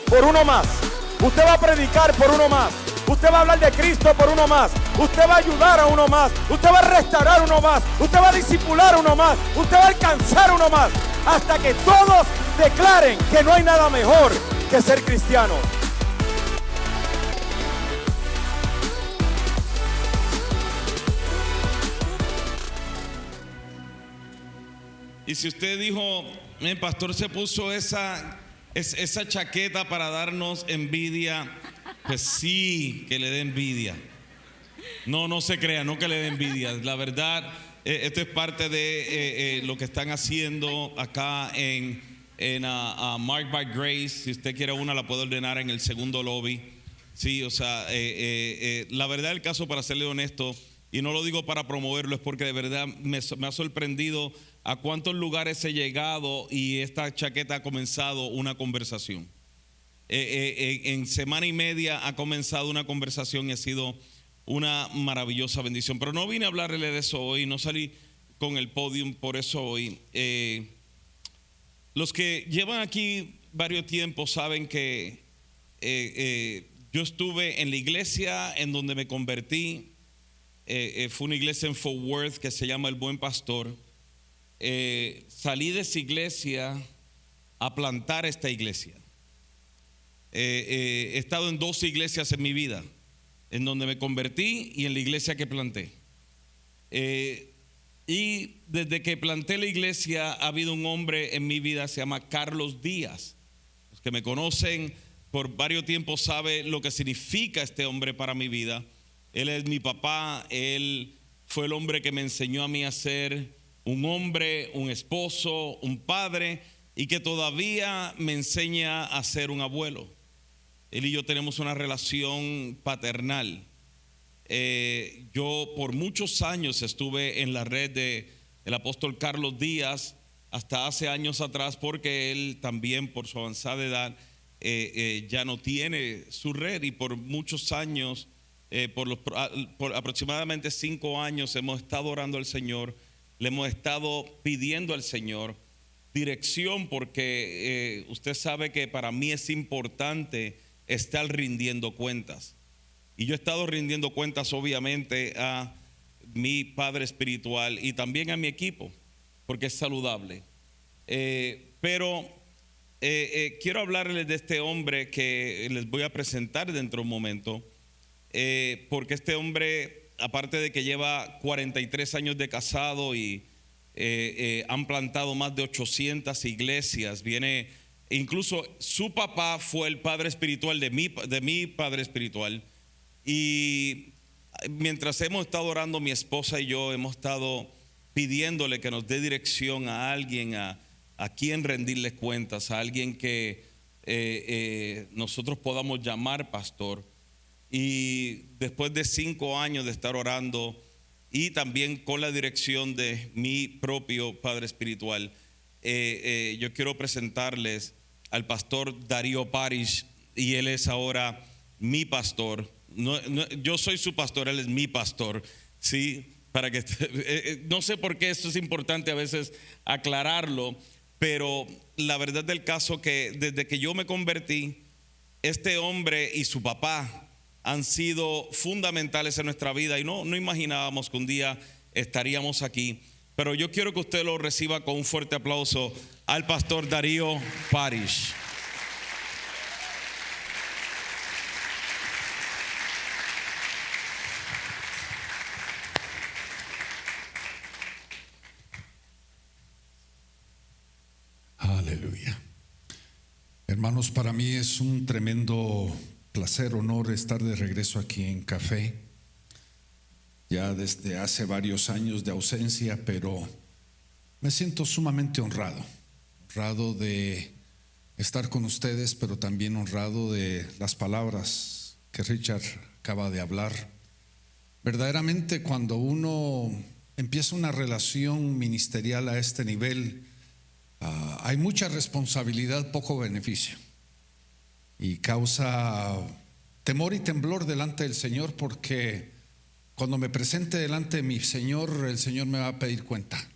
por uno más. Usted va a predicar por uno más. Usted va a hablar de Cristo por uno más. Usted va a ayudar a uno más. Usted va a restaurar a uno más. Usted va a discipular a uno más. Usted va a alcanzar a uno más. Hasta que todos declaren que no hay nada mejor que ser cristiano. Y si usted dijo, el pastor se puso esa chaqueta para darnos envidia, pues sí, que le dé envidia. No se crea, no que le dé envidia. La verdad, esto es parte de lo que están haciendo acá en Marked by Grace. Si usted quiere una, la puede ordenar en el segundo lobby. Sí, o sea, la verdad del caso, para serle honesto, y no lo digo para promoverlo, es porque de verdad me ha sorprendido a cuántos lugares he llegado y esta chaqueta ha comenzado una conversación. En semana y media ha comenzado una conversación y ha sido una maravillosa bendición. Pero no vine a hablarle de eso hoy, no salí con el podium por eso hoy. Los que llevan aquí varios tiempos saben que yo estuve en la iglesia en donde me convertí. Fue una iglesia en Fort Worth que se llama El Buen Pastor. Salí de esa iglesia a plantar esta iglesia. He estado en 2 iglesias en mi vida, en donde me convertí y en la iglesia que planté. Y desde que planté la iglesia ha habido un hombre en mi vida, se llama Carlos Díaz. Los que me conocen por varios tiempos saben lo que significa este hombre para mi vida. Él es mi papá, él fue el hombre que me enseñó a mí a ser un hombre, un esposo, un padre, y que todavía me enseña a ser un abuelo. Él y yo tenemos una relación paternal. Yo por muchos años estuve en la red del apóstol Carlos Díaz, hasta hace años atrás, porque él también por su avanzada edad ya no tiene su red, y por muchos años, por aproximadamente 5 años hemos estado orando al Señor, le hemos estado pidiendo al Señor dirección, porque usted sabe que para mí es importante estar rindiendo cuentas. Y yo he estado rindiendo cuentas obviamente a mi padre espiritual y también a mi equipo, porque es saludable. Pero quiero hablarles de este hombre que les voy a presentar dentro de un momento, porque este hombre, aparte de que lleva 43 años de casado y han plantado más de 800 iglesias, incluso su papá fue el padre espiritual de mi padre espiritual. Y mientras hemos estado orando, mi esposa y yo hemos estado pidiéndole que nos dé dirección a alguien a quien rendirle cuentas, a alguien que nosotros podamos llamar pastor. Y después de 5 años de estar orando y también con la dirección de mi propio padre espiritual, yo quiero presentarles al pastor Darío Parish, y él es ahora mi pastor. Yo soy su pastor, él es mi pastor, ¿sí? Para que no sé por qué esto es importante a veces aclararlo, pero la verdad del caso que desde que yo me convertí, este hombre y su papá han sido fundamentales en nuestra vida, y no imaginábamos que un día estaríamos aquí. Pero yo quiero que usted lo reciba con un fuerte aplauso al pastor Darío Parish. Aleluya. Hermanos, para mí es un tremendo placer, honor estar de regreso aquí en Café. Ya desde hace varios años de ausencia, pero me siento sumamente honrado de estar con ustedes, pero también honrado de las palabras que Richard acaba de hablar. Verdaderamente, cuando uno empieza una relación ministerial a este nivel, hay mucha responsabilidad, poco beneficio, y causa temor y temblor delante del Señor, porque cuando me presente delante de mi Señor, el Señor me va a pedir cuenta.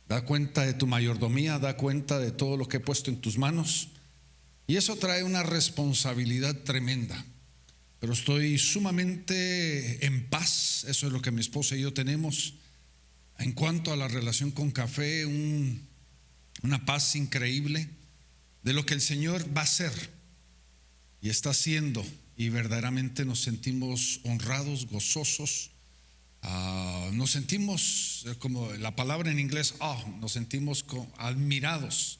Da cuenta de tu mayordomía, da cuenta de todo lo que he puesto en tus manos. Y eso trae una responsabilidad tremenda. Pero estoy sumamente en paz. Eso es lo que mi esposa y yo tenemos. En cuanto a la relación con café, una paz increíble de lo que el Señor va a hacer y está haciendo. Y verdaderamente nos sentimos honrados, gozosos. Nos sentimos, como la palabra en inglés, nos sentimos admirados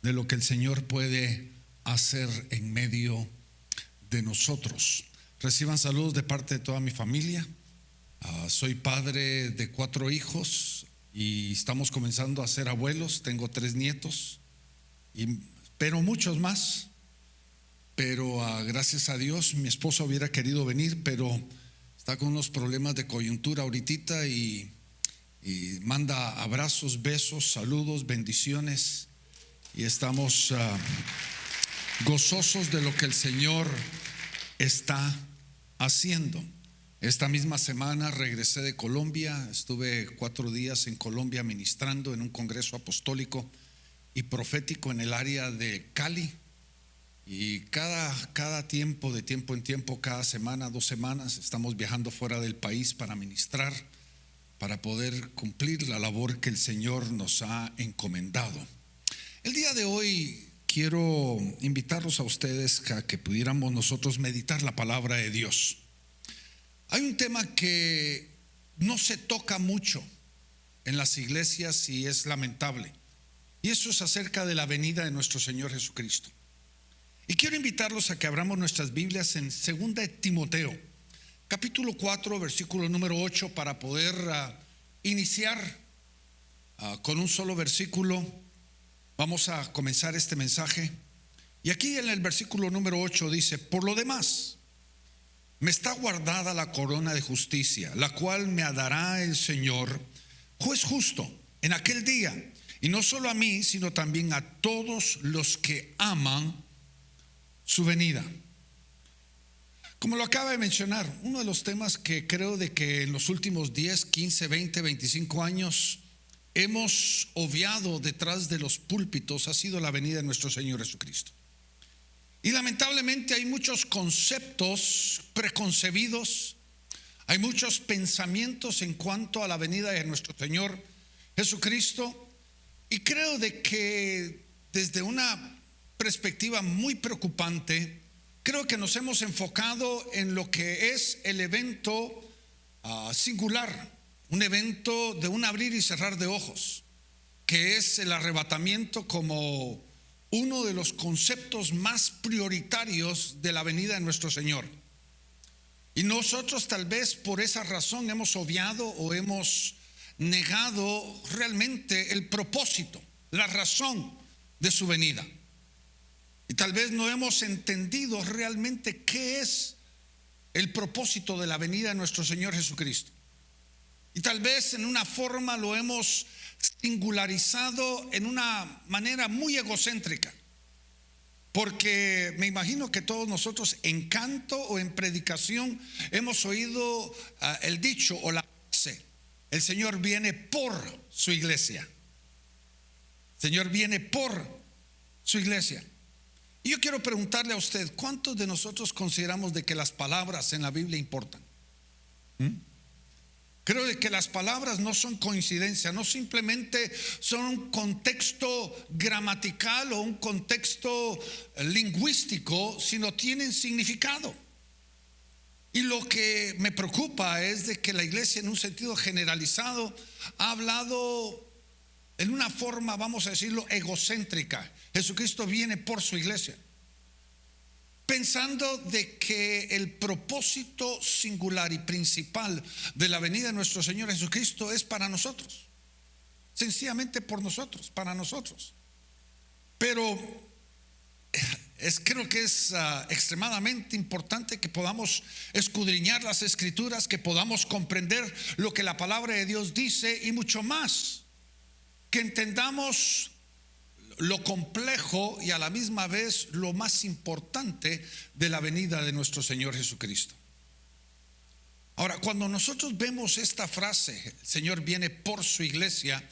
de lo que el Señor puede hacer en medio de nosotros. Reciban saludos de parte de toda mi familia. Soy padre de 4 hijos y estamos comenzando a ser abuelos. Tengo 3 nietos, pero muchos más. Pero gracias a Dios, mi esposa hubiera querido venir, pero está con unos problemas de coyuntura ahorita y manda abrazos, besos, saludos, bendiciones. Y estamos gozosos de lo que el Señor está haciendo. Esta misma semana regresé de Colombia. Estuve 4 días en Colombia ministrando en un congreso apostólico y profético en el área de Cali. Y cada tiempo, de tiempo en tiempo, cada semana, 2 semanas, estamos viajando fuera del país para ministrar, para poder cumplir la labor que el Señor nos ha encomendado. El día de hoy quiero invitarlos a ustedes a que pudiéramos nosotros meditar la palabra de Dios. Hay un tema que no se toca mucho en las iglesias y es lamentable, y eso es acerca de la venida de nuestro Señor Jesucristo. Y quiero invitarlos a que abramos nuestras Biblias en 2 de Timoteo, capítulo 4, versículo número 8, para poder iniciar con un solo versículo. Vamos a comenzar este mensaje. Y aquí en el versículo número 8 dice: por lo demás, me está guardada la corona de justicia, la cual me dará el Señor, juez justo, en aquel día, y no solo a mí, sino también a todos los que aman su venida. Como lo acaba de mencionar, uno de los temas que creo de que en los últimos 10, 15, 20, 25 años hemos obviado detrás de los púlpitos ha sido la venida de nuestro Señor Jesucristo. Y lamentablemente hay muchos conceptos preconcebidos, hay muchos pensamientos en cuanto a la venida de nuestro Señor Jesucristo, y creo de que desde una perspectiva muy preocupante, creo que nos hemos enfocado en lo que es el evento singular, un evento de un abrir y cerrar de ojos, que es el arrebatamiento como uno de los conceptos más prioritarios de la venida de nuestro Señor. Y nosotros tal vez por esa razón hemos obviado o hemos negado realmente el propósito, la razón de su venida. Y tal vez no hemos entendido realmente qué es el propósito de la venida de nuestro Señor Jesucristo. Y tal vez en una forma lo hemos singularizado en una manera muy egocéntrica. Porque me imagino que todos nosotros en canto o en predicación hemos oído el dicho o la frase: el Señor viene por su iglesia. El Señor viene por su iglesia. Y yo quiero preguntarle a usted, ¿cuántos de nosotros consideramos de que las palabras en la Biblia importan? Creo de que las palabras no son coincidencia, no simplemente son un contexto gramatical o un contexto lingüístico, sino tienen significado. Y lo que me preocupa es de que la iglesia en un sentido generalizado ha hablado en una forma, vamos a decirlo, egocéntrica. Jesucristo viene por su iglesia, pensando de que el propósito singular y principal de la venida de nuestro Señor Jesucristo es para nosotros, sencillamente por nosotros, para nosotros. Pero creo que es extremadamente importante que podamos escudriñar las Escrituras, que podamos comprender lo que la palabra de Dios dice, y mucho más, que entendamos lo complejo y a la misma vez lo más importante de la venida de nuestro Señor Jesucristo. Ahora, cuando nosotros vemos esta frase, el Señor viene por su iglesia,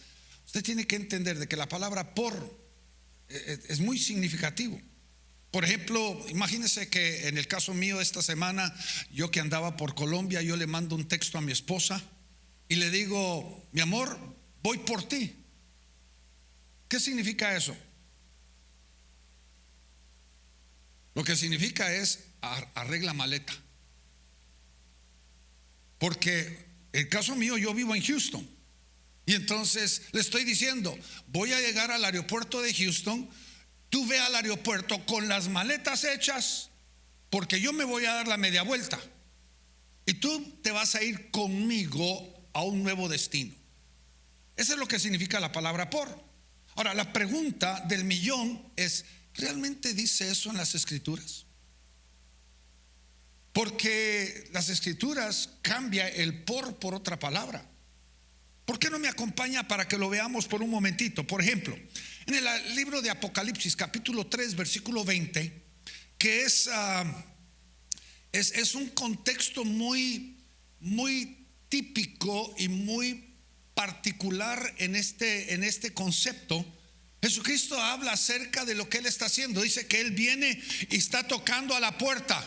usted tiene que entender de que la palabra por es muy significativo, Por ejemplo, imagínense que en el caso mío esta semana, yo que andaba por Colombia, yo le mando un texto a mi esposa y le digo: mi amor, voy por ti. ¿Qué significa eso? Lo que significa es: arregla maleta. Porque el caso mío, yo vivo en Houston, y entonces le estoy diciendo: voy a llegar al aeropuerto de Houston, tú ve al aeropuerto con las maletas hechas, porque yo me voy a dar la media vuelta y tú te vas a ir conmigo a un nuevo destino. Eso es lo que significa la palabra por. Ahora, la pregunta del millón es: ¿realmente dice eso en las Escrituras? Porque las Escrituras cambia el por otra palabra. ¿Por qué no me acompaña para que lo veamos por un momentito? Por ejemplo, en el libro de Apocalipsis, capítulo 3, versículo 20, que es un contexto muy típico y muy particular en este concepto. Jesucristo habla acerca de lo que Él está haciendo. Dice que Él viene y está tocando a la puerta,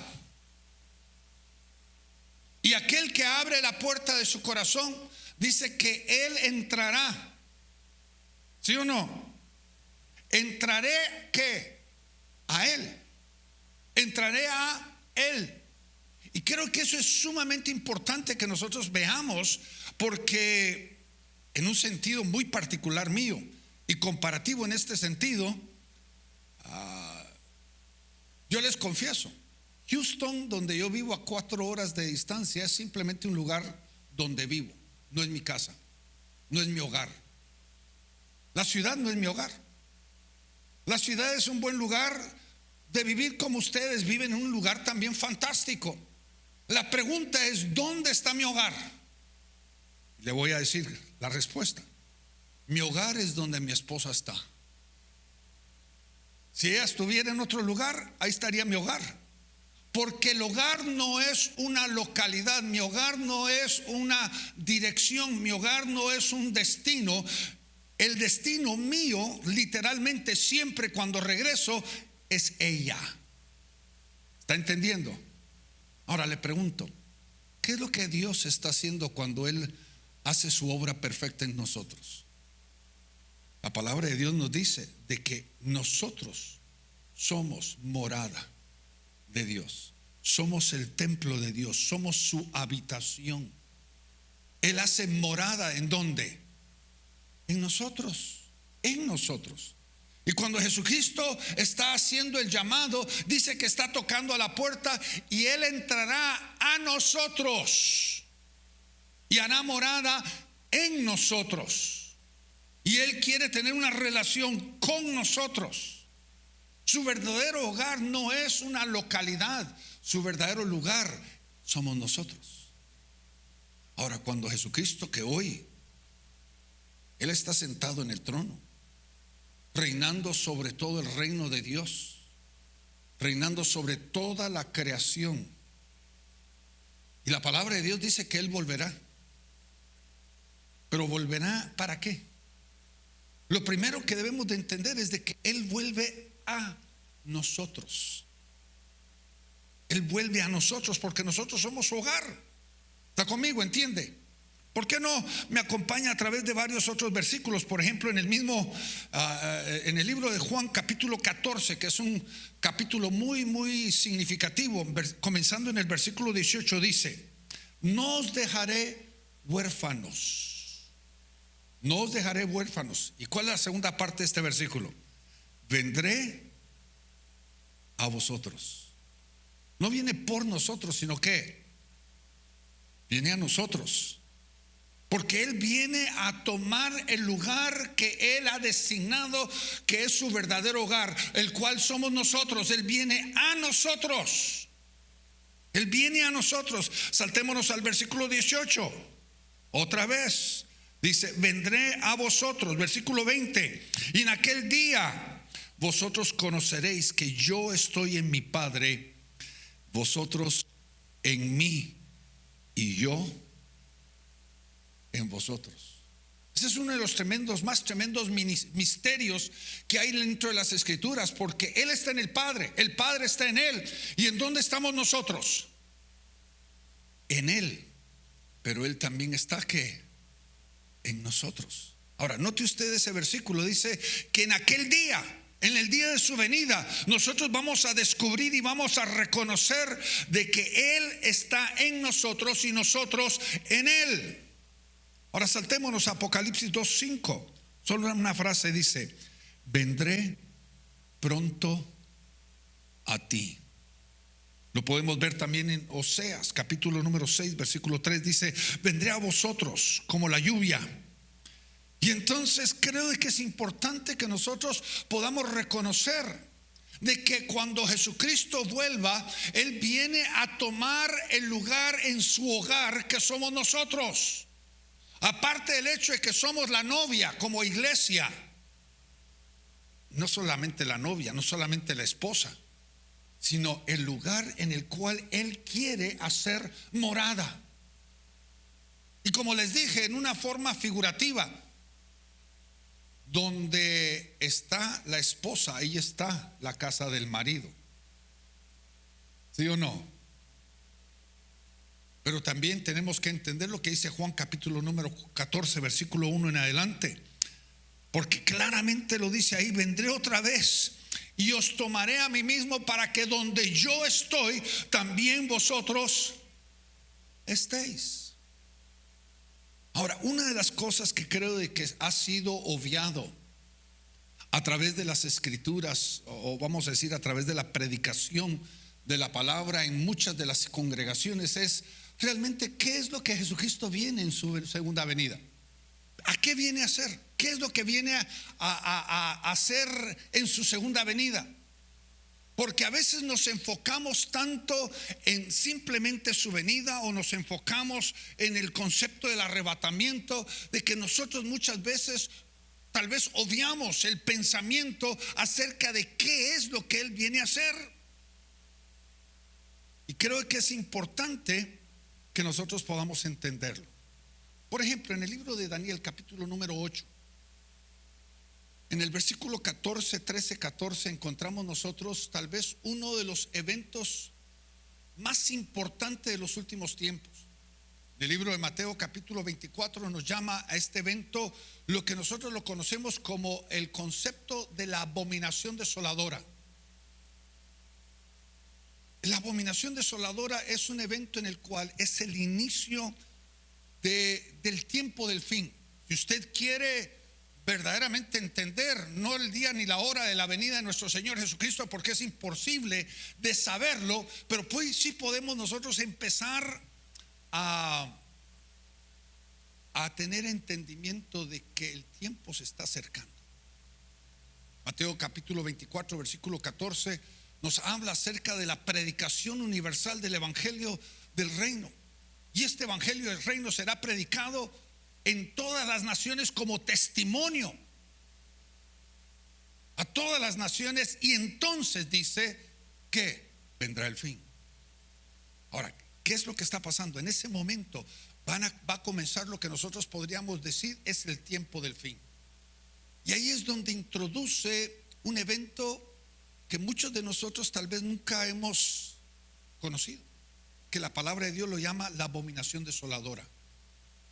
y aquel que abre la puerta de su corazón, dice que Él entrará. ¿Sí o no? Entraré, ¿qué? A Él. Entraré a Él. Y creo que eso es sumamente importante que nosotros veamos, porque en un sentido muy particular mío y comparativo en este sentido, yo les confieso, Houston, donde yo vivo a 4 horas de distancia, es simplemente un lugar donde vivo. No es mi casa, no es mi hogar. La ciudad no es mi hogar. La ciudad es un buen lugar de vivir, como ustedes viven en un lugar también fantástico. La pregunta es: ¿dónde está mi hogar? Le voy a decir la respuesta: mi hogar es donde mi esposa está. Si ella estuviera en otro lugar, ahí estaría mi hogar. Porque el hogar no es una localidad, mi hogar no es una dirección, mi hogar no es un destino. El destino mío, literalmente, siempre cuando regreso, es ella. ¿Está entendiendo? Ahora le pregunto: ¿qué es lo que Dios está haciendo cuando Él hace su obra perfecta en nosotros? La palabra de Dios nos dice de que nosotros somos morada de Dios, somos el templo de Dios, somos su habitación. Él hace morada, ¿en dónde? En nosotros, en nosotros. Y cuando Jesucristo está haciendo el llamado, dice que está tocando a la puerta y Él entrará a nosotros y hará morada en nosotros. Y Él quiere tener una relación con nosotros. Su verdadero hogar no es una localidad, su verdadero lugar somos nosotros. Ahora, cuando Jesucristo, que hoy Él está sentado en el trono, reinando sobre todo el reino de Dios, reinando sobre toda la creación, y la palabra de Dios dice que Él volverá. Pero volverá, ¿para qué? Lo primero que debemos de entender es de que Él vuelve a nosotros. Él vuelve a nosotros porque nosotros somos su hogar. ¿Está conmigo? ¿Entiende? ¿Por qué no me acompaña a través de varios otros versículos? Por ejemplo, en el mismo en el libro de Juan, capítulo 14, que es un capítulo muy significativo, comenzando en el versículo 18, dice: no os dejaré huérfanos, no os dejaré huérfanos. ¿Y cuál es la segunda parte de este versículo? Vendré a vosotros. No viene por nosotros, sino que viene a nosotros, porque Él viene a tomar el lugar que Él ha designado, que es su verdadero hogar, el cual somos nosotros. Él viene a nosotros. Él viene a nosotros. Saltémonos al versículo 18. Otra vez dice: vendré a vosotros. Versículo 20: y en aquel día vosotros conoceréis que yo estoy en mi Padre, vosotros en mí y yo en vosotros. Ese es uno de los más tremendos misterios que hay dentro de las Escrituras, porque Él está en el Padre está en Él. ¿Y en dónde estamos nosotros? En Él. Pero Él también está ¿qué? En nosotros. Ahora, note usted ese versículo, dice que en aquel día, en el día de su venida, nosotros vamos a descubrir y vamos a reconocer de que Él está en nosotros y nosotros en Él. Ahora saltémonos a Apocalipsis 2:5. Solo una frase dice: vendré pronto a ti. Lo podemos ver también en Oseas capítulo número 6 versículo 3. Dice: vendré a vosotros como la lluvia. Y entonces creo que es importante que nosotros podamos reconocer de que cuando Jesucristo vuelva, Él viene a tomar el lugar en su hogar que somos nosotros. Aparte del hecho de que somos la novia como iglesia, no solamente la novia, no solamente la esposa, sino el lugar en el cual Él quiere hacer morada. Y como les dije, en una forma figurativa, donde está la esposa, ahí está la casa del marido. ¿Sí o no? Pero también tenemos que entender lo que dice Juan capítulo número 14 versículo 1 en adelante, porque claramente lo dice ahí: vendré otra vez y os tomaré a mí mismo, para que donde yo estoy, también vosotros estéis. Ahora, una de las cosas que creo de que ha sido obviado a través de las Escrituras, o vamos a decir a través de la predicación de la palabra en muchas de las congregaciones, es realmente qué es lo que Jesucristo viene en su segunda venida. ¿A qué viene a hacer? ¿Qué es lo que viene a hacer en su segunda venida? Porque a veces nos enfocamos tanto en simplemente su venida, o nos enfocamos en el concepto del arrebatamiento, de que nosotros muchas veces tal vez obviamos el pensamiento acerca de qué es lo que Él viene a hacer. Y creo que es importante que nosotros podamos entenderlo. Por ejemplo, en el libro de Daniel capítulo número 8, en el versículo 14, 13, 14 encontramos nosotros tal vez uno de los eventos más importantes de los últimos tiempos. El libro de Mateo capítulo 24 nos llama a este evento lo que nosotros lo conocemos como el concepto de la abominación desoladora. La abominación desoladora es un evento en el cual es el inicio del tiempo del fin. Si usted quiere verdaderamente entender, no el día ni la hora de la venida de nuestro Señor Jesucristo, porque es imposible de saberlo, pero pues sí podemos nosotros empezar a tener entendimiento de que el tiempo se está acercando. Mateo capítulo 24 versículo 14 nos habla acerca de la predicación universal del evangelio del reino. Y este evangelio del reino será predicado en todas las naciones como testimonio a todas las naciones, y entonces dice que vendrá el fin. Ahora, ¿qué es lo que está pasando? En ese momento va a comenzar lo que nosotros podríamos decir es el tiempo del fin. Y ahí es donde introduce un evento que muchos de nosotros tal vez nunca hemos conocido, que la palabra de Dios lo llama la abominación desoladora.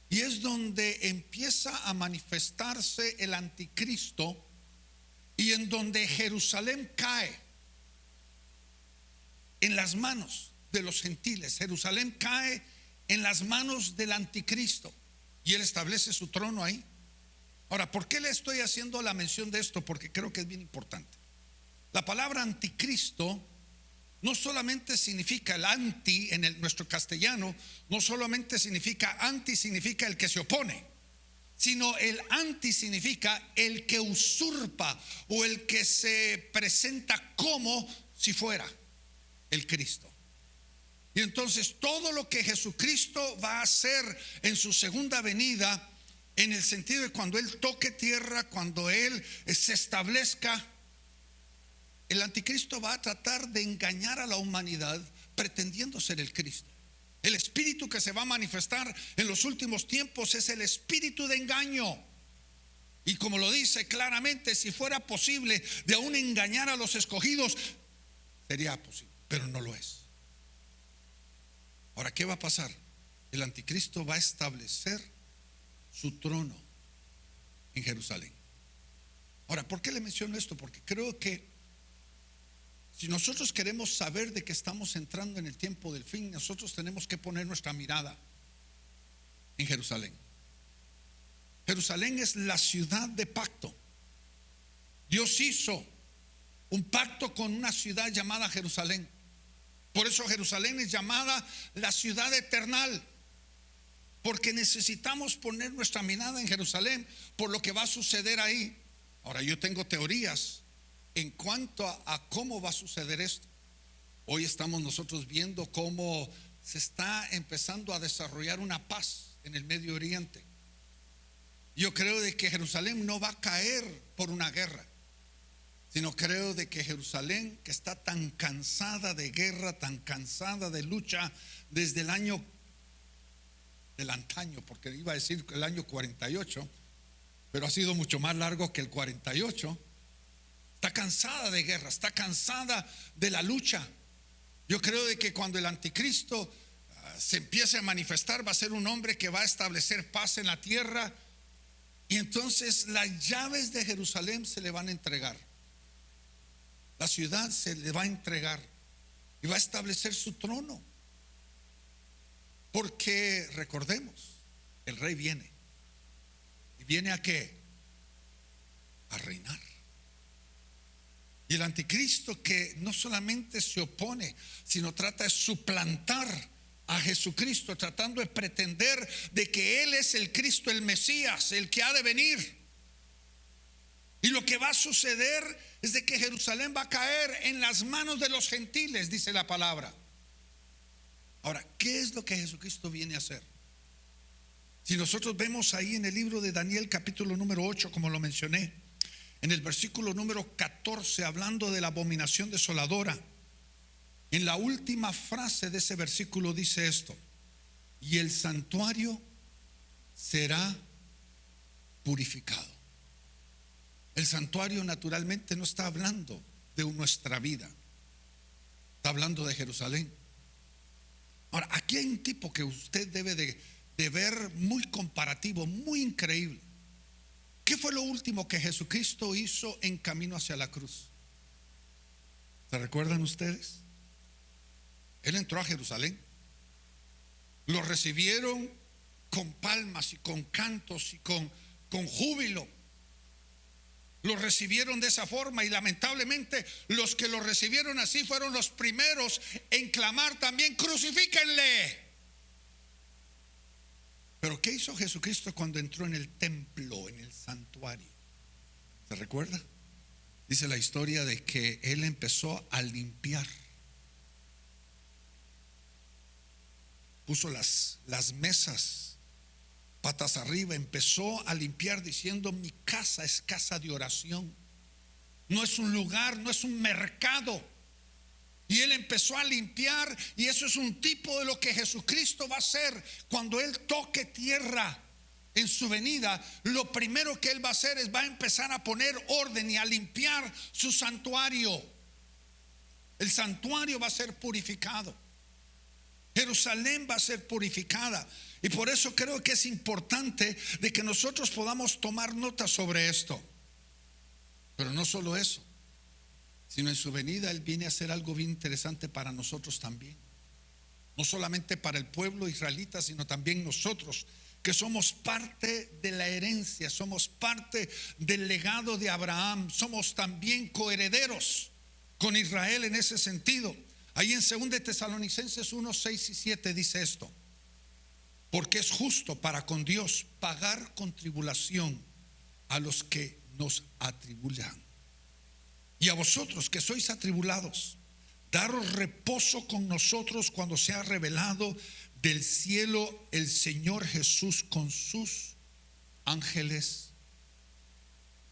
Y es donde empieza a manifestarse el anticristo, y en donde Jerusalén cae en las manos de los gentiles. Jerusalén cae en las manos del anticristo, y él establece su trono ahí. Ahora, ¿por qué le estoy haciendo la mención de esto? Porque creo que es bien importante. La palabra anticristo no solamente significa el anti en nuestro castellano, no solamente significa anti, significa el que se opone, sino el anti significa el que usurpa o el que se presenta como si fuera el Cristo. Y entonces todo lo que Jesucristo va a hacer en su segunda venida, en el sentido de cuando Él toque tierra, cuando Él se establezca, el anticristo va a tratar de engañar a la humanidad pretendiendo ser el Cristo. El espíritu que se va a manifestar en los últimos tiempos es el espíritu de engaño. Y como lo dice claramente, si fuera posible de aún engañar a los escogidos, sería posible, pero no lo es. Ahora, ¿qué va a pasar? El anticristo va a establecer su trono en Jerusalén. Ahora, ¿por qué le menciono esto? Porque creo que si nosotros queremos saber de que estamos entrando en el tiempo del fin, nosotros tenemos que poner nuestra mirada en Jerusalén. Jerusalén es la ciudad de pacto. Dios hizo un pacto con una ciudad llamada Jerusalén. Por eso Jerusalén es llamada la ciudad eternal, porque necesitamos poner nuestra mirada en Jerusalén por lo que va a suceder ahí. Ahora, yo tengo teorías en cuanto a cómo va a suceder esto. Hoy estamos nosotros viendo cómo se está empezando a desarrollar una paz en el Medio Oriente. Yo creo de que Jerusalén no va a caer por una guerra, sino creo de que Jerusalén, que está tan cansada de guerra, tan cansada de lucha desde el año del antaño, porque iba a decir el año 48, pero ha sido mucho más largo que el 48. Está cansada de guerra, está cansada de la lucha. Yo creo de que cuando el anticristo se empiece a manifestar, va a ser un hombre que va a establecer paz en la tierra, y entonces las llaves de Jerusalén se le van a entregar. La ciudad se le va a entregar y va a establecer su trono. Porque recordemos, el rey viene. ¿Y viene a qué? A reinar. Y el anticristo, que no solamente se opone, sino trata de suplantar a Jesucristo, tratando de pretender de que Él es el Cristo, el Mesías, el que ha de venir. Y lo que va a suceder es de que Jerusalén va a caer en las manos de los gentiles, dice la palabra. Ahora, ¿qué es lo que Jesucristo viene a hacer? Si nosotros vemos ahí en el libro de Daniel capítulo número 8, como lo mencioné, en el versículo número 14, hablando de la abominación desoladora, en la última frase de ese versículo dice esto: y el santuario será purificado. El santuario naturalmente no está hablando de nuestra vida, está hablando de Jerusalén. Ahora, aquí hay un tipo que usted debe de ver muy comparativo, muy increíble. ¿Qué fue lo último que Jesucristo hizo en camino hacia la cruz? ¿Se recuerdan ustedes? Él entró a Jerusalén. Lo recibieron con palmas y con cantos y con júbilo. Lo recibieron de esa forma, y lamentablemente los que lo recibieron así fueron los primeros en clamar también: crucifíquenle. Pero ¿qué hizo Jesucristo cuando entró en el templo, en el santuario? ¿Se recuerda? Dice la historia de que Él empezó a limpiar. Puso las mesas patas arriba, empezó a limpiar diciendo: mi casa es casa de oración, no es un lugar, no es un mercado. Y Él empezó a limpiar, y eso es un tipo de lo que Jesucristo va a hacer cuando Él toque tierra en su venida. Lo primero que Él va a hacer es va a empezar a poner orden y a limpiar su santuario. El santuario va a ser purificado. Jerusalén va a ser purificada. Y por eso creo que es importante de que nosotros podamos tomar nota sobre esto. Pero no solo eso, sino en su venida Él viene a hacer algo bien interesante para nosotros también. No solamente para el pueblo israelita, sino también nosotros, que somos parte de la herencia, somos parte del legado de Abraham, somos también coherederos con Israel en ese sentido. Ahí en 2 Tesalonicenses 1, 6 y 7 dice esto: porque es justo para con Dios pagar con tribulación a los que nos atribulan, y a vosotros que sois atribulados, daros reposo con nosotros cuando sea revelado del cielo el Señor Jesús con sus ángeles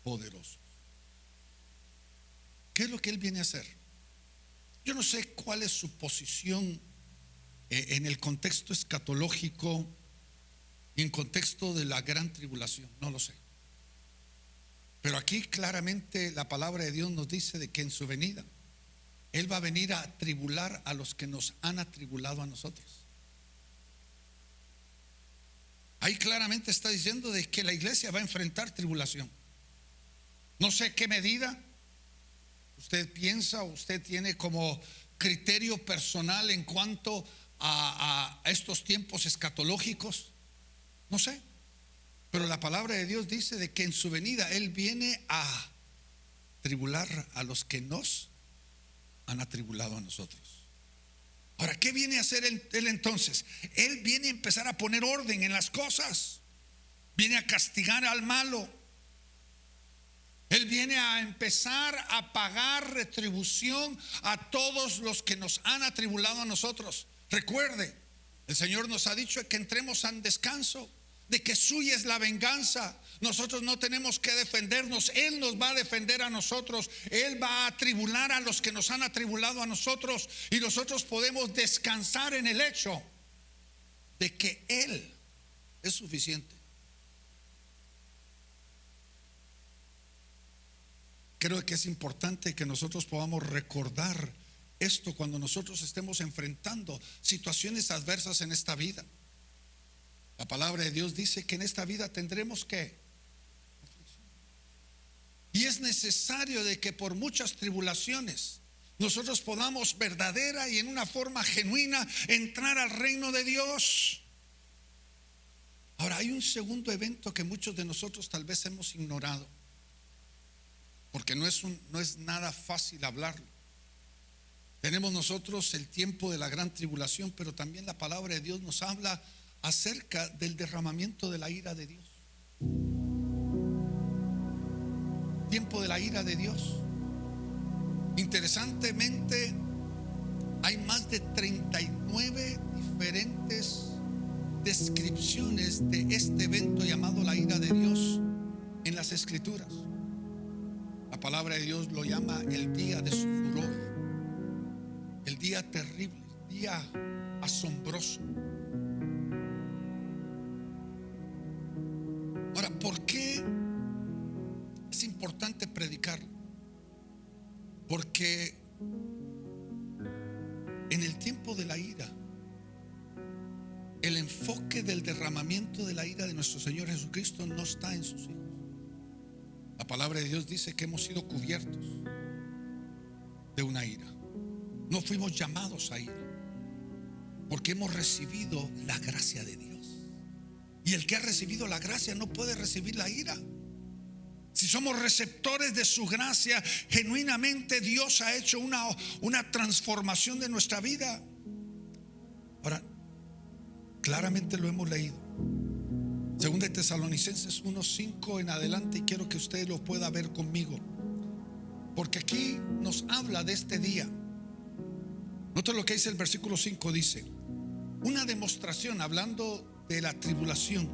poderosos. ¿Qué es lo que Él viene a hacer? Yo no sé cuál es su posición en el contexto escatológico y en contexto de la gran tribulación, no lo sé. Pero aquí claramente la palabra de Dios nos dice de que en su venida Él va a venir a atribular a los que nos han atribulado a nosotros. Ahí claramente está diciendo de que la iglesia va a enfrentar tribulación. No sé qué medida usted piensa, usted tiene como criterio personal en cuanto a estos tiempos escatológicos. No sé. Pero la palabra de Dios dice de que en su venida Él viene a tribular a los que nos han atribulado a nosotros. Ahora, ¿qué viene a hacer Él entonces? Él viene a empezar a poner orden en las cosas. Viene a castigar al malo. Él viene a empezar a pagar retribución a todos los que nos han atribulado a nosotros. Recuerde, el Señor nos ha dicho que entremos en descanso, de que suya es la venganza. Nosotros no tenemos que defendernos. Él nos va a defender a nosotros. Él va a atribular a los que nos han atribulado a nosotros, y nosotros podemos descansar en el hecho de que Él es suficiente. Creo que es importante que nosotros podamos recordar esto cuando nosotros estemos enfrentando situaciones adversas en esta vida. La palabra de Dios dice que en esta vida tendremos que, y es necesario de que por muchas tribulaciones nosotros podamos verdadera y en una forma genuina entrar al reino de Dios. Ahora, hay un segundo evento que muchos de nosotros tal vez hemos ignorado, porque no es nada fácil hablarlo. Tenemos nosotros el tiempo de la gran tribulación, pero también la palabra de Dios nos habla acerca del derramamiento de la ira de Dios. Tiempo de la ira de Dios. Interesantemente, hay más de 39 diferentes descripciones de este evento llamado la ira de Dios en las Escrituras. La palabra de Dios lo llama el día de su furor, el día terrible, el día asombroso. Ahora, ¿por qué es importante predicarlo? Porque en el tiempo de la ira, el enfoque del derramamiento de la ira de nuestro Señor Jesucristo no está en sus hijos. La palabra de Dios dice que hemos sido cubiertos de una ira. No fuimos llamados a ira, porque hemos recibido la gracia de Dios. Y el que ha recibido la gracia no puede recibir la ira. Si somos receptores de su gracia, genuinamente Dios ha hecho una transformación de nuestra vida. Ahora, claramente lo hemos leído. Según de Tesalonicenses 1:5 en adelante, y quiero que usted lo pueda ver conmigo, porque aquí nos habla de este día. Nota lo que dice el versículo 5, dice: una demostración, hablando de la tribulación,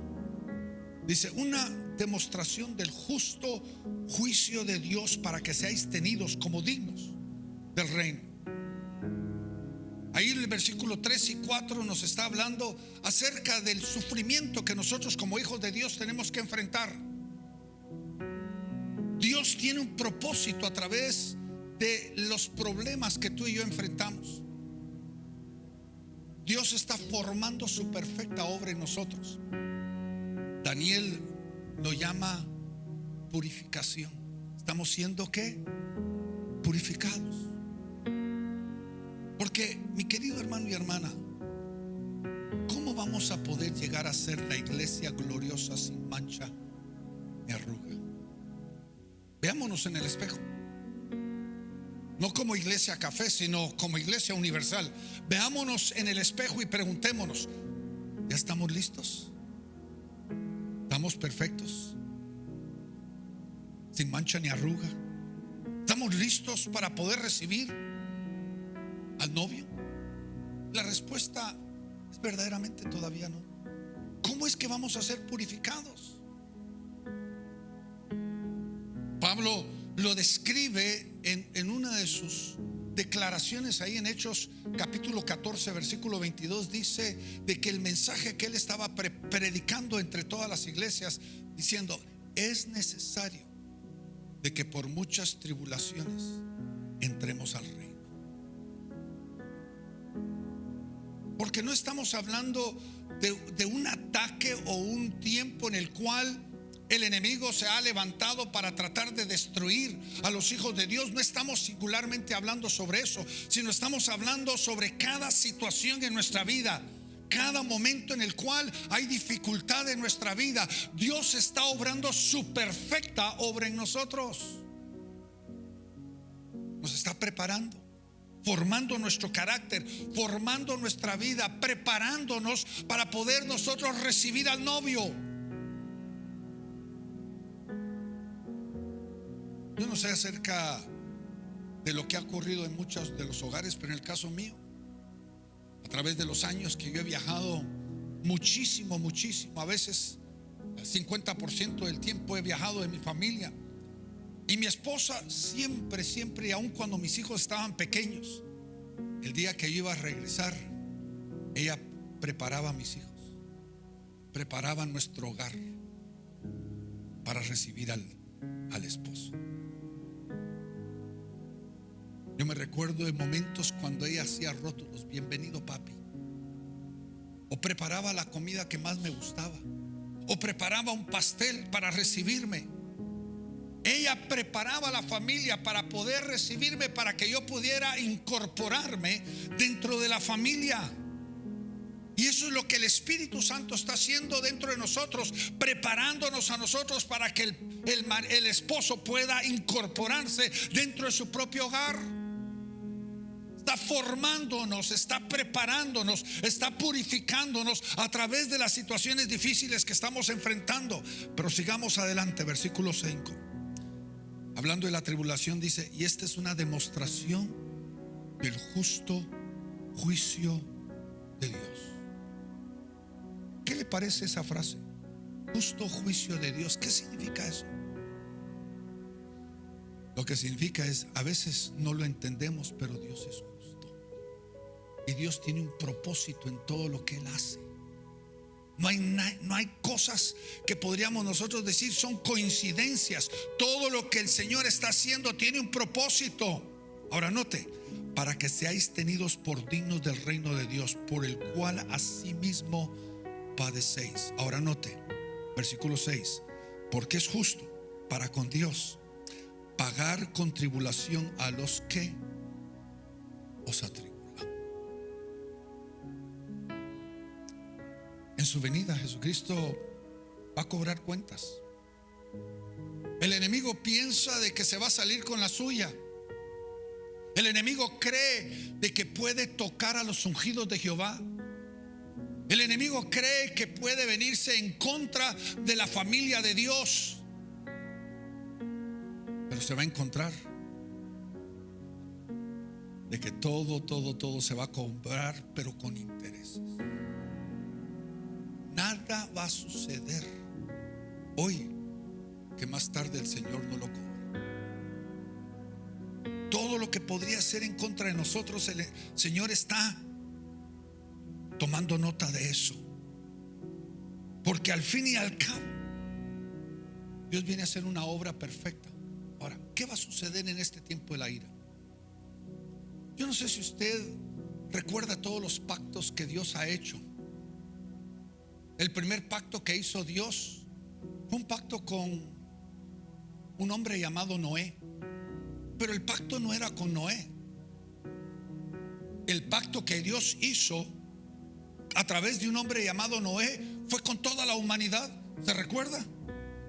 dice: una demostración del justo juicio de Dios, para que seáis tenidos como dignos del reino. Ahí el versículo 3 y 4 nos está hablando acerca del sufrimiento que nosotros como hijos de Dios tenemos que enfrentar. Dios tiene un propósito a través de los problemas que tú y yo enfrentamos. Dios está formando su perfecta obra en nosotros. Daniel lo llama purificación. Estamos siendo ¿qué? Purificados. Porque, mi querido hermano y hermana, ¿cómo vamos a poder llegar a ser la iglesia gloriosa, sin mancha ni arruga? Veámonos en el espejo. No como iglesia café, sino como iglesia universal. Veámonos en el espejo y preguntémonos: ¿ya estamos listos? ¿Estamos perfectos? Sin mancha ni arruga. ¿Estamos listos para poder recibir al novio? La respuesta es verdaderamente todavía no. ¿Cómo es que vamos a ser purificados? Pablo lo describe en una de sus declaraciones ahí en Hechos capítulo 14 versículo 22. Dice de que el mensaje que él estaba predicando entre todas las iglesias, diciendo: es necesario de que por muchas tribulaciones entremos al reino. Porque no estamos hablando de un ataque o un tiempo en el cual el enemigo se ha levantado para tratar de destruir a los hijos de Dios. No estamos singularmente hablando sobre eso, sino estamos hablando sobre cada situación en nuestra vida, cada momento en el cual hay dificultad en nuestra vida. Dios está obrando su perfecta obra en nosotros. Nos está preparando, formando nuestro carácter, formando nuestra vida, preparándonos para poder nosotros recibir al novio. Yo no sé acerca de lo que ha ocurrido en muchos de los hogares, pero en el caso mío, a través de los años que yo he viajado muchísimo, a veces el 50% del tiempo he viajado de mi familia. Y mi esposa siempre, y aun cuando mis hijos estaban pequeños, el día que yo iba a regresar, ella preparaba a mis hijos, preparaba nuestro hogar para recibir al esposo. Yo me recuerdo de momentos cuando ella hacía rótulos: bienvenido papi, o preparaba la comida que más me gustaba, o preparaba un pastel para recibirme. Ella preparaba a la familia para poder recibirme, para que yo pudiera incorporarme dentro de la familia. Y eso es lo que el Espíritu Santo está haciendo dentro de nosotros, preparándonos a nosotros para que el esposo pueda incorporarse dentro de su propio hogar. Está formándonos, está preparándonos, está purificándonos a través de las situaciones difíciles que estamos enfrentando. Pero sigamos adelante, versículo 5. Hablando de la tribulación, dice: y esta es una demostración del justo juicio de Dios. ¿Qué le parece esa frase? Justo juicio de Dios. ¿Qué significa eso? Lo que significa es, a veces no lo entendemos, pero Dios es justo. Y Dios tiene un propósito en todo lo que Él hace. No hay cosas que podríamos nosotros decir son coincidencias. Todo lo que el Señor está haciendo tiene un propósito. Ahora note: para que seáis tenidos por dignos del reino de Dios, por el cual asimismo padecéis. Ahora note, versículo 6: porque es justo para con Dios pagar con tribulación a los que os atribulan. En su venida Jesucristo va a cobrar cuentas. El enemigo piensa de que se va a salir con la suya. El enemigo cree de que puede tocar a los ungidos de Jehová. El enemigo cree que puede venirse en contra de la familia de Dios. Pero se va a encontrar de que todo se va a cobrar, pero con intereses. Nada va a suceder hoy que más tarde el Señor no lo cobre. Todo lo que podría ser en contra de nosotros, el Señor está tomando nota de eso. Porque al fin y al cabo, Dios viene a hacer una obra perfecta. Ahora, ¿qué va a suceder en este tiempo de la ira? Yo no sé si usted recuerda todos los pactos que Dios ha hecho. El primer pacto que hizo Dios fue un pacto con un hombre llamado Noé. Pero el pacto no era con Noé. El pacto que Dios hizo a través de un hombre llamado Noé fue con toda la humanidad. ¿Se recuerda?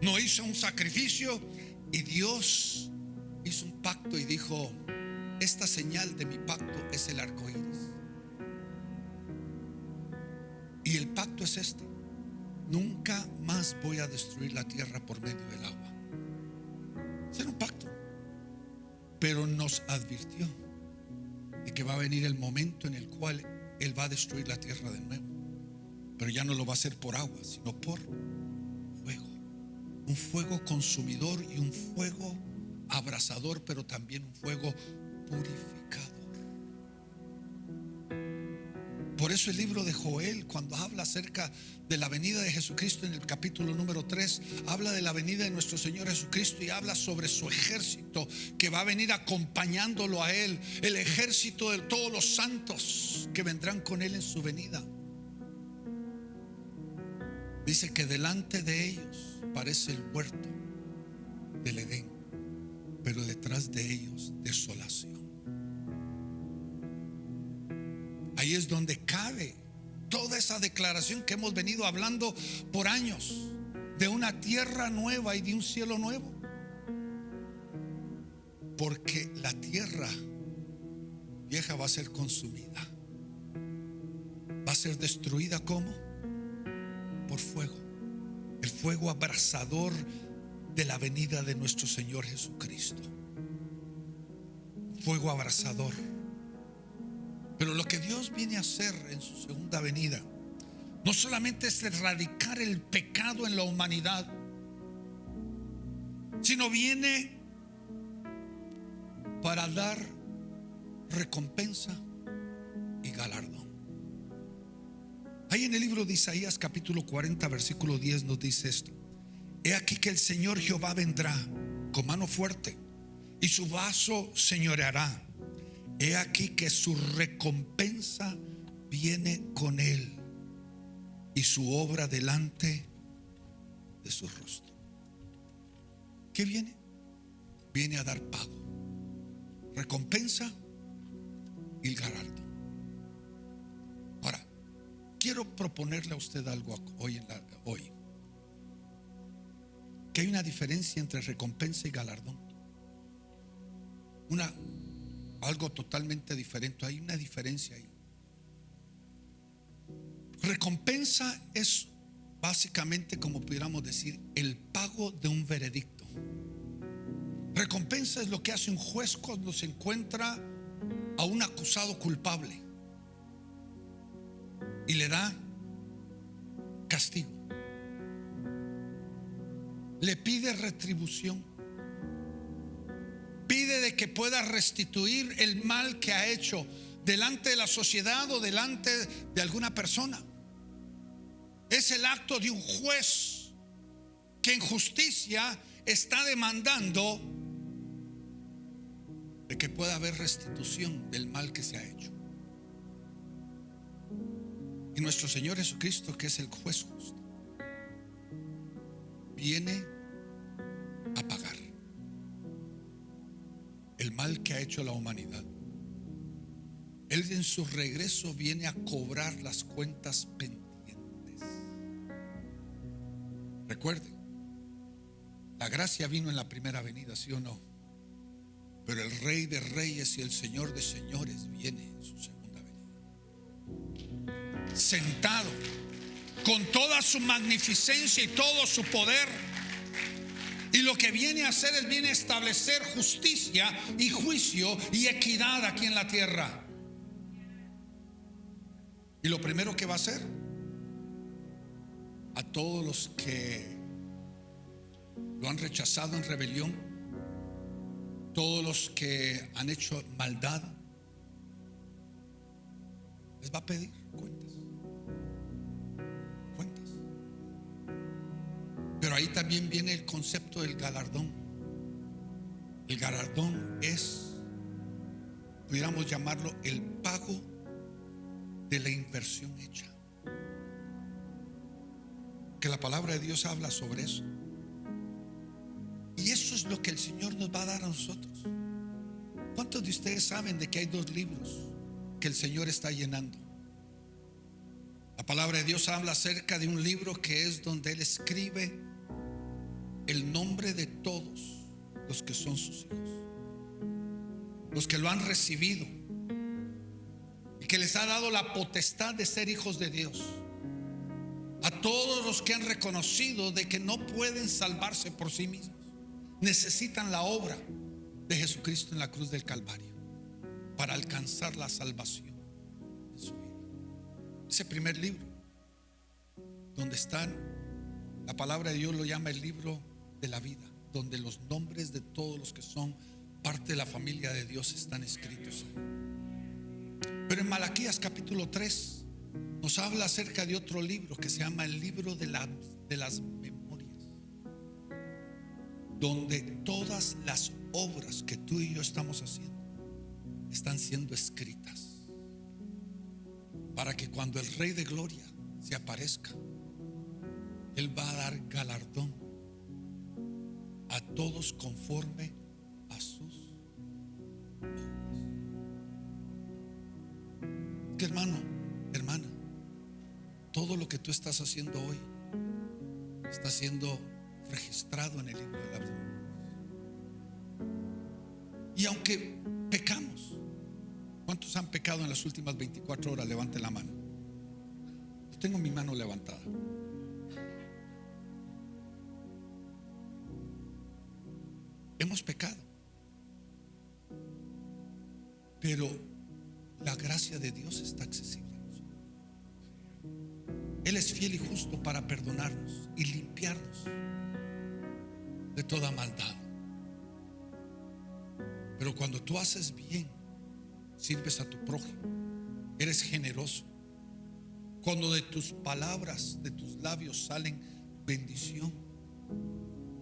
Noé hizo un sacrificio y Dios hizo un pacto y dijo: esta señal de mi pacto es el arco iris. Y el pacto es este: nunca más voy a destruir la tierra por medio del agua. Ese era un pacto. Pero nos advirtió de que va a venir el momento en el cual Él va a destruir la tierra de nuevo. Pero ya no lo va a hacer por agua, sino por fuego. Un fuego consumidor y un fuego abrasador, pero también un fuego purificador. Por eso el libro de Joel, cuando habla acerca de la venida de Jesucristo en el capítulo número 3, habla de la venida de nuestro Señor Jesucristo y habla sobre su ejército que va a venir acompañándolo a Él, el ejército de todos los santos que vendrán con Él en su venida. Dice que delante de ellos parece el huerto del Edén, pero detrás de ellos desolación. Ahí es donde cabe toda esa declaración que hemos venido hablando por años, de una tierra nueva y de un cielo nuevo. Porque la tierra vieja va a ser consumida, va a ser destruida. ¿Cómo? Por fuego. El fuego abrasador de la venida de nuestro Señor Jesucristo. Fuego abrasador. Pero lo que Dios viene a hacer en su segunda venida no solamente es erradicar el pecado en la humanidad, sino viene para dar recompensa y galardón. Ahí en el libro de Isaías capítulo 40 versículo 10 nos dice esto: he aquí que el Señor Jehová vendrá con mano fuerte y su vaso señoreará. He aquí que su recompensa viene con él y su obra delante de su rostro. ¿Qué viene? Viene a dar pago, recompensa y el galardón. Ahora, quiero proponerle a usted algo hoy, que hay una diferencia entre recompensa y galardón. Algo totalmente diferente. Hay una diferencia ahí. Recompensa es básicamente, como pudiéramos decir, el pago de un veredicto. Recompensa es lo que hace un juez cuando se encuentra a un acusado culpable y le da castigo, le pide retribución, pide de que pueda restituir el mal que ha hecho delante de la sociedad o delante de alguna persona. Es el acto de un juez que en justicia está demandando de que pueda haber restitución del mal que se ha hecho. Y nuestro Señor Jesucristo, que es el juez justo, viene a pagar el mal que ha hecho la humanidad. Él en su regreso viene a cobrar las cuentas pendientes. Recuerden, la gracia vino en la primera venida, ¿sí o no? Pero el Rey de Reyes y el Señor de Señores viene en su segunda venida, sentado con toda su magnificencia y todo su poder. Y lo que viene a hacer es viene a establecer justicia y juicio y equidad aquí en la tierra. Y lo primero que va a hacer, a todos los que lo han rechazado en rebelión, todos los que han hecho maldad, les va a pedir cuentas. Pero ahí también viene el concepto del galardón. El galardón es, pudiéramos llamarlo, el pago de la inversión hecha. Que la palabra de Dios habla sobre eso. Y eso es lo que el Señor nos va a dar a nosotros. ¿Cuántos de ustedes saben de que hay 2 libros que el Señor está llenando? La palabra de Dios habla acerca de un libro que es donde Él escribe el nombre de todos los que son sus hijos, los que lo han recibido y que les ha dado la potestad de ser hijos de Dios. A todos los que han reconocido de que no pueden salvarse por sí mismos, necesitan la obra de Jesucristo en la cruz del Calvario para alcanzar la salvación en su vida. Ese primer libro, donde están, la palabra de Dios lo llama el libro de la vida, donde los nombres de todos los que son parte de la familia de Dios están escritos. Pero en Malaquías capítulo 3 nos habla acerca de otro libro que se llama el libro de las memorias, donde todas las obras que tú y yo estamos haciendo están siendo escritas, para que cuando el Rey de Gloria se aparezca, Él va a dar galardón a todos conforme a sus obras. Que hermano, hermana, todo lo que tú estás haciendo hoy está siendo registrado en el libro de la vida. Y aunque pecamos, ¿cuántos han pecado en las últimas 24 horas? Levanten la mano. Yo tengo mi mano levantada. Hemos pecado, pero la gracia de Dios está accesible a nosotros. Él es fiel y justo para perdonarnos y limpiarnos de toda maldad. Pero cuando tú haces bien, sirves a tu prójimo, eres generoso, cuando de tus palabras, de tus labios salen bendición,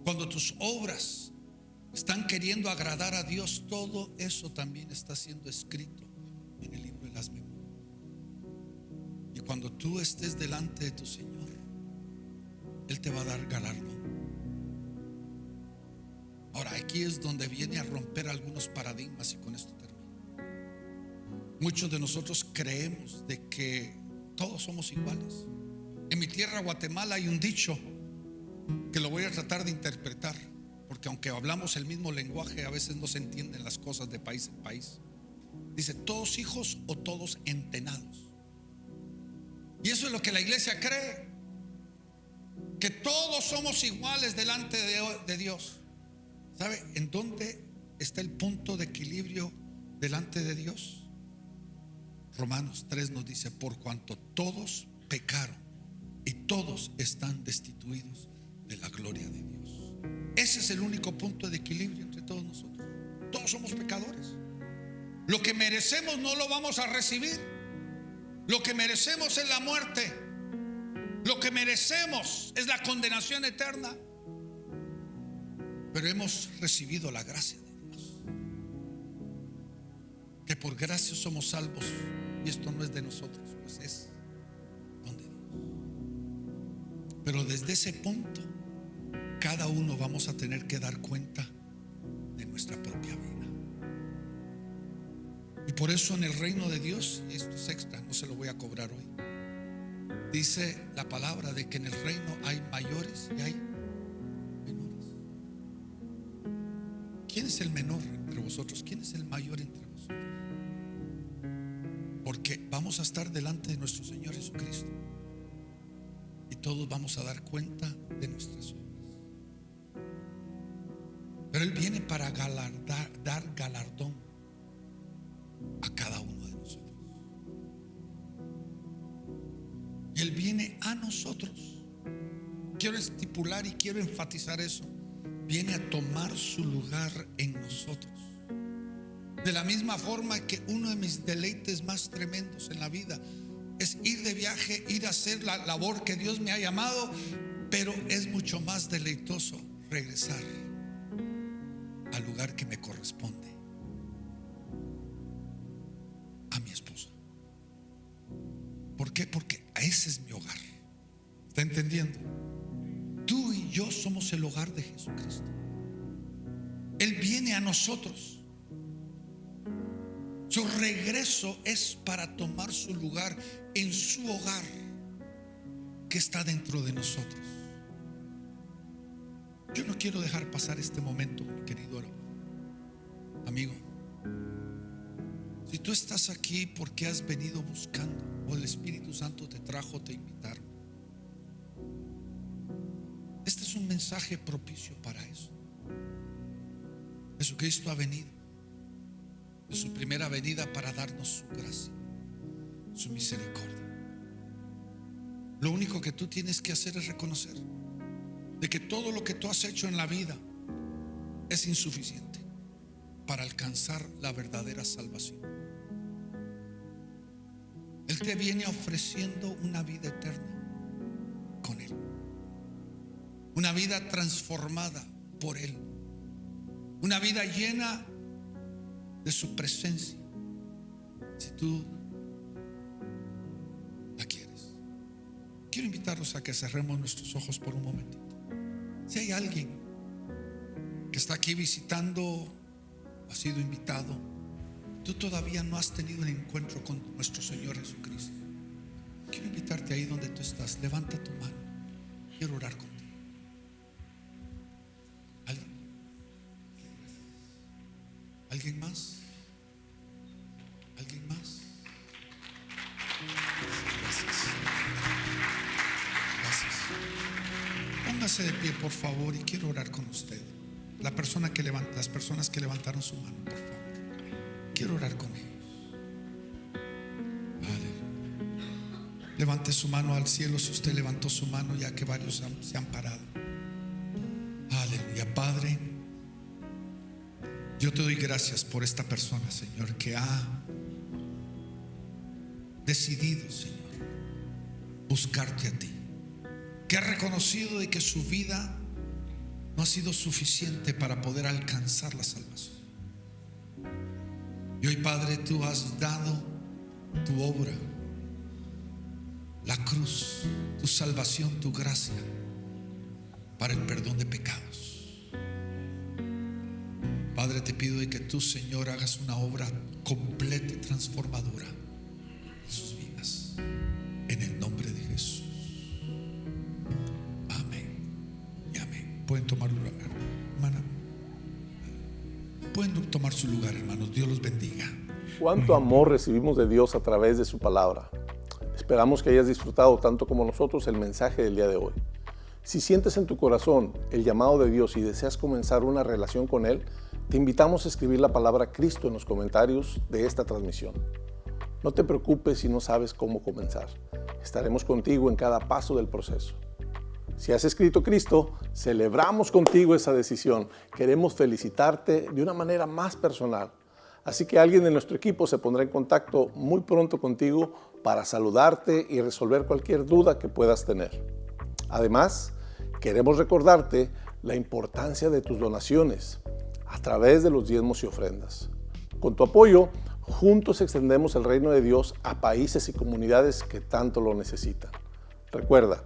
cuando tus obras están queriendo agradar a Dios, todo eso también está siendo escrito en el libro de las memorias. Y cuando tú estés delante de tu Señor, Él te va a dar galardón. Ahora, aquí es donde viene a romper algunos paradigmas, y con esto termino. Muchos de nosotros creemos de que todos somos iguales. En mi tierra, Guatemala, hay un dicho que lo voy a tratar de interpretar, porque aunque hablamos el mismo lenguaje, a veces no se entienden las cosas de país en país. Dice: todos hijos o todos entenados. Y eso es lo que la iglesia cree, que todos somos iguales delante de Dios. ¿Sabe en dónde está el punto de equilibrio delante de Dios? Romanos 3 nos dice: por cuanto todos pecaron y todos están destituidos de la gloria de Dios. Ese es el único punto de equilibrio entre todos nosotros. Todos somos pecadores. Lo que merecemos no lo vamos a recibir. Lo que merecemos es la muerte. Lo que merecemos es la condenación eterna. Pero hemos recibido la gracia de Dios, que por gracia somos salvos. Y esto no es de nosotros, pues es don de Dios. Pero desde ese punto, cada uno vamos a tener que dar cuenta de nuestra propia vida. Y por eso en el reino de Dios, y esto es extra, no se lo voy a cobrar hoy, dice la palabra de que en el reino hay mayores y hay menores. ¿Quién es el menor entre vosotros? ¿Quién es el mayor entre vosotros? Porque vamos a estar delante de nuestro Señor Jesucristo y todos vamos a dar cuenta de nuestras obras. Pero Él viene para dar galardón a cada uno de nosotros. Y Él viene a nosotros. Quiero estipular y quiero enfatizar eso. Viene a tomar su lugar en nosotros. De la misma forma que uno de mis deleites más tremendos en la vida es ir de viaje, ir a hacer la labor que Dios me ha llamado, pero es mucho más deleitoso regresar al lugar que me corresponde, a mi esposa. ¿Por qué? Porque ese es mi hogar. ¿Está entendiendo? Tú y yo somos el hogar de Jesucristo. Él viene a nosotros. Su regreso es para tomar su lugar en su hogar que está dentro de nosotros. Yo no quiero dejar pasar este momento, mi querido amigo. Si tú estás aquí porque has venido buscando, o el Espíritu Santo te trajo, te invitaron, este es un mensaje propicio para eso. Jesucristo ha venido de su primera venida para darnos su gracia, su misericordia. Lo único que tú tienes que hacer es reconocer de que todo lo que tú has hecho en la vida es insuficiente para alcanzar la verdadera salvación. Él te viene ofreciendo una vida eterna con Él, una vida transformada por Él, una vida llena de su presencia. Si tú la quieres, quiero invitarlos a que cerremos nuestros ojos por un momentito. Si hay alguien que está aquí visitando o ha sido invitado, tú todavía no has tenido un encuentro con nuestro Señor Jesucristo, quiero invitarte ahí donde tú estás. Levanta tu mano, quiero orar contigo. ¿Alguien más? ¿Alguien más? Gracias. Gracias. Póngase de pie, por favor, y quiero orar con usted. Las personas que levantaron su mano, por favor, quiero orar con ellos. Aleluya. Levante su mano al cielo si usted levantó su mano, ya que varios se han parado. Aleluya. Padre, yo te doy gracias por esta persona, Señor, que ha decidido, Señor, buscarte a ti, que ha reconocido de que su vida no ha sido suficiente para poder alcanzar la salvación. Y hoy, Padre, tú has dado tu obra, la cruz, tu salvación, tu gracia para el perdón de pecados. Padre, te pido de que tú, Señor, hagas una obra completa y transformadora en sus vidas, en el nombre de Jesús. Amén y amén. Pueden tomar lugar, hermana. Pueden tomar su lugar, hermanos. Dios los bendiga. Cuánto amor recibimos de Dios a través de su palabra. Esperamos que hayas disfrutado tanto como nosotros el mensaje del día de hoy. Si sientes en tu corazón el llamado de Dios y deseas comenzar una relación con Él, te invitamos a escribir la palabra Cristo en los comentarios de esta transmisión. No te preocupes si no sabes cómo comenzar. Estaremos contigo en cada paso del proceso. Si has escrito Cristo, celebramos contigo esa decisión. Queremos felicitarte de una manera más personal. Así que alguien de nuestro equipo se pondrá en contacto muy pronto contigo para saludarte y resolver cualquier duda que puedas tener. Además, queremos recordarte la importancia de tus donaciones a través de los diezmos y ofrendas. Con tu apoyo, juntos extendemos el reino de Dios a países y comunidades que tanto lo necesitan. Recuerda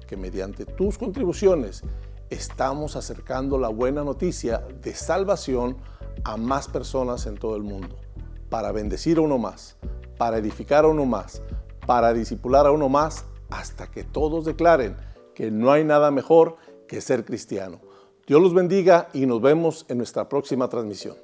que mediante tus contribuciones estamos acercando la buena noticia de salvación a más personas en todo el mundo, para bendecir a uno más, para edificar a uno más, para discipular a uno más, hasta que todos declaren que no hay nada mejor que ser cristiano. Dios los bendiga y nos vemos en nuestra próxima transmisión.